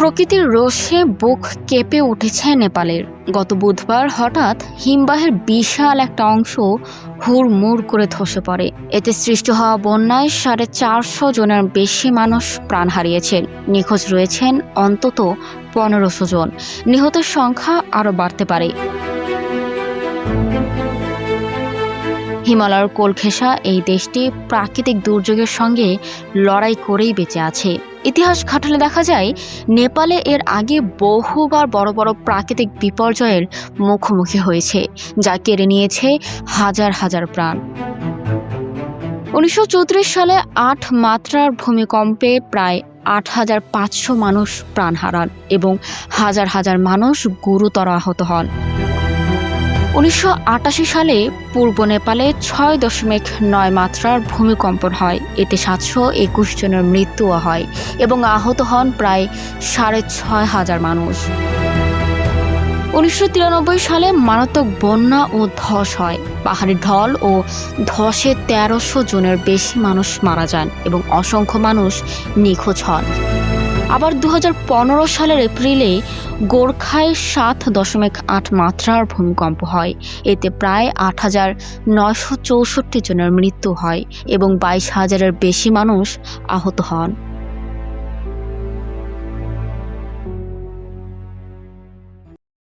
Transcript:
প্রকৃতির রোষে বুক কেঁপে উঠেছে নেপালের। গত বুধবার হঠাৎ হিমবাহের বিশাল একটা অংশ হুড়মুড় করে ধসে পড়ে। এতে সৃষ্টি হওয়া বন্যায় 450 জনের বেশি মানুষ প্রাণ হারিয়েছেন। নিখোঁজ রয়েছেন অন্তত 1500 জন। নিহতের সংখ্যা আরও বাড়তে পারে। হিমালয়ের কোল ঘেঁষা এই দেশটি প্রাকৃতিক দুর্যোগের সঙ্গে লড়াই করেই বেঁচে আছে। ইতিহাস ঘাটলে দেখা যায় নেপালে এর আগে বহুবার বড় বড় প্রাকৃতিক বিপর্যয়ের মুখোমুখি হয়েছে, যা কেড়ে নিয়েছে হাজার হাজার প্রাণ। 1934 সালে 8 মাত্রার ভূমিকম্পে প্রায় 8500 মানুষ প্রাণ হারান এবং হাজার হাজার মানুষ গুরুতর আহত হন। 1988 সালে পূর্ব নেপালে 6.9 মাত্রার ভূমিকম্পন হয়। এতে 721 জনের মৃত্যুও হয় এবং আহত হন প্রায় 6500 মানুষ। 1993 সালে মারাত্মক বন্যা ও ধস হয়। পাহাড়ি ঢল ও ধসে 1300 জনের বেশি মানুষ মারা যান এবং অসংখ্য মানুষ নিখোঁজ হন। আবার 2015 সালের এপ্রিলে গোর্খায় 7.8 মাত্রার ভূমিকম্প হয়। এতে প্রায় 8964 জনের মৃত্যু হয় এবং 22,000-এর বেশি মানুষ আহত হন।